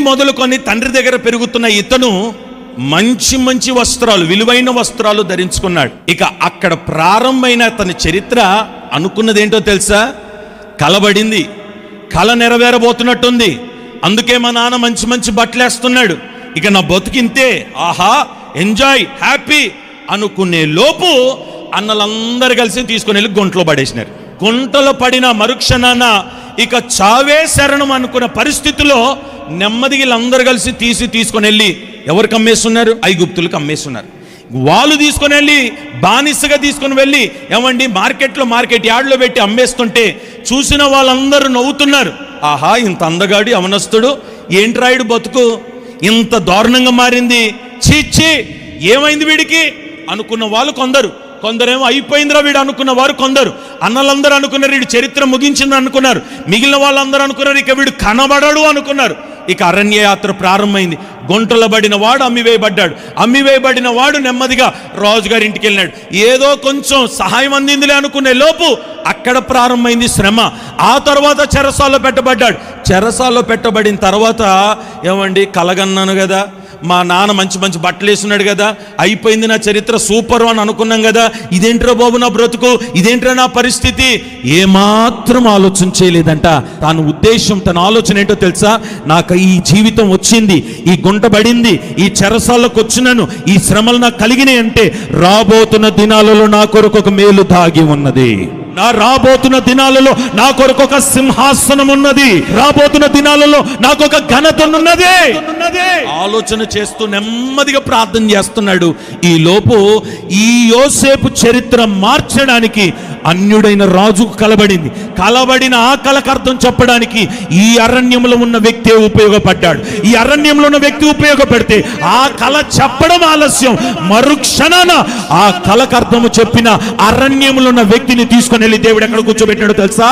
మొదలుకొని తండ్రి దగ్గర పెరుగుతున్న ఇతను మంచి మంచి వస్త్రాలు, విలువైన వస్త్రాలు ధరించుకున్నాడు. ఇక అక్కడ ప్రారంభమైన అతని చరిత్ర అనుకున్నదేంటో తెలుసా? కలబడింది, కల నెరవేరబోతున్నట్టుంది. అందుకే మా నాన్న మంచి మంచి బట్టలు వేస్తున్నాడు, ఇక నా బతుకింతే, ఆహా ఎంజాయ్ హ్యాపీ అనుకునే లోపు అన్నలందరూ కలిసి తీసుకుని వెళ్ళి గుంటలో పడేసినారు. గుంటలో పడిన మరుక్షణాన ఇక చావే శరణం అనుకున్న పరిస్థితిలో నెమ్మదిగా వీళ్ళందరూ కలిసి తీసుకొని వెళ్ళి ఎవరికి అమ్మేస్తున్నారు? ఐగుప్తులకు అమ్మేస్తున్నారు. వాళ్ళు తీసుకొని వెళ్ళి బానిసగా తీసుకొని వెళ్ళి ఏమండి మార్కెట్ యార్డ్లో పెట్టి అమ్మేస్తుంటే చూసిన వాళ్ళందరూ నవ్వుతున్నారు. ఆహా ఇంత అందగాడు యవనస్తుడు, ఏంట్రాయుడు బతుకు ఇంత దారుణంగా మారింది, చీచి ఏమైంది వీడికి అనుకున్న వాళ్ళు కొందరేమో అయిపోయిందిరా వీడు అనుకున్న వారు కొందరు. అన్నలందరూ అనుకున్నారు వీడు చరిత్ర ముగించింది అనుకున్నారు. మిగిలిన వాళ్ళందరూ అనుకున్నారు ఇక వీడు కనబడడు అనుకున్నారు. ఇక అరణ్య యాత్ర ప్రారంభమైంది. గుంటలో పడిన వాడు అమ్మివేయబడిన వాడు నెమ్మదిగా రాజుగారి ఇంటికి వెళ్ళినాడు. ఏదో కొంచెం సహాయం అందిందిలే అనుకునే లోపు అక్కడ ప్రారంభమైంది శ్రమ. ఆ తర్వాత చెరసాల్లో పెట్టబడ్డాడు. చెరసాల్లో పెట్టబడిన తర్వాత ఏమండి కలగన్నాను కదా, మా నాన్న మంచి మంచి బట్టలు వేస్తున్నాడు కదా, అయిపోయింది నా చరిత్ర సూపర్ అని అనుకున్నాం కదా, ఇదేంట్రా బాబు నా బ్రతుకు, ఇదేంట్రా నా పరిస్థితి, ఏమాత్రం ఆలోచన చేయలేదంట. తన ఉద్దేశం, తన ఆలోచన ఏంటో తెలుసా? నాకు ఈ జీవితం వచ్చింది, ఈ గుంట పడింది, ఈ చెరసాలకు వచ్చినాను, ఈ శ్రమలు నాకు కలిగినాయి అంటే రాబోతున్న దినాలలో నా కొరకు ఒక మేలు దాగి ఉన్నది, రాబోతున్న దినాలలో నా కొరకు ఒక సింహాసనం ఉన్నది, రాబోతున్న దినాలలో నాకు ఒక ఘనత ఉన్నది ఆలోచన చేస్తూ నెమ్మదిగా ప్రార్థన చేస్తున్నాడు. ఈ లోపు ఈ యోసేపు చరిత్ర మార్చడానికి అన్యుడైన రాజుకు కలబడిన ఆ కళకు అర్థం చెప్పడానికి ఈ అరణ్యంలో ఉన్న వ్యక్తి ఉపయోగపడ్డాడు. ఈ అరణ్యంలో ఉన్న వ్యక్తి ఉపయోగపడితే ఆ కళ చెప్పడం ఆలస్యం, మరుక్షణాన ఆ కళకు అర్థము చెప్పిన అరణ్యంలో ఉన్న వ్యక్తిని తీసుకొని వెళ్ళి దేవుడు ఎక్కడ కూర్చోబెట్టినాడు తెలుసా?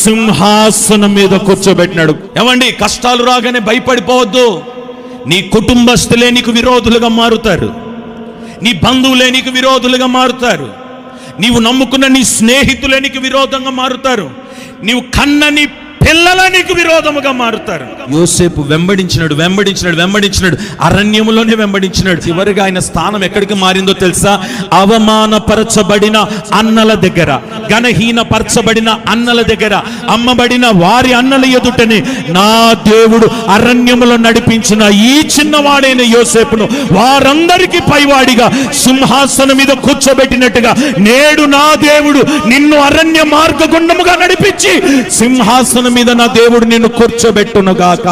సింహాసనం మీద కూర్చోబెట్టినాడు. ఏమండి కష్టాలు రాగానే భయపడిపోవద్దు. నీ కుటుంబస్తులే నీకు విరోధులుగా మారుతారు, నీ బంధువులే నీకు విరోధులుగా మారుతారు, నీవు నమ్ముకున్న నీ స్నేహితులే నీకు విరోధంగా మారుతారు, నీవు కన్న నీ పిల్లల నీకు విరోధముగా మారుతారు. యోసేపు వెంబడించినాడు, అరణ్యములోనే వెంబడించినాడు. చివరిగా ఆయన స్థానం ఎక్కడికి మారిందో తెలుసా? అవమానపరచబడిన అన్నల దగ్గర, ఘనహీనపరచబడిన అన్నల దగ్గర, అమ్మబడిన వారి అన్నల ఎదుటనే నా దేవుడు అరణ్యములో నడిపించిన ఈ చిన్నవాడైన యోసేపును వారందరికీ పైవాడిగా సింహాసనం మీద కూర్చోబెట్టినట్టుగా నేడు నా దేవుడు నిన్ను అరణ్య మార్గగుండముగా నడిపించి సింహాసనం మీద నా దేవుడు నిన్ను కూర్చోబెట్టునుగాక.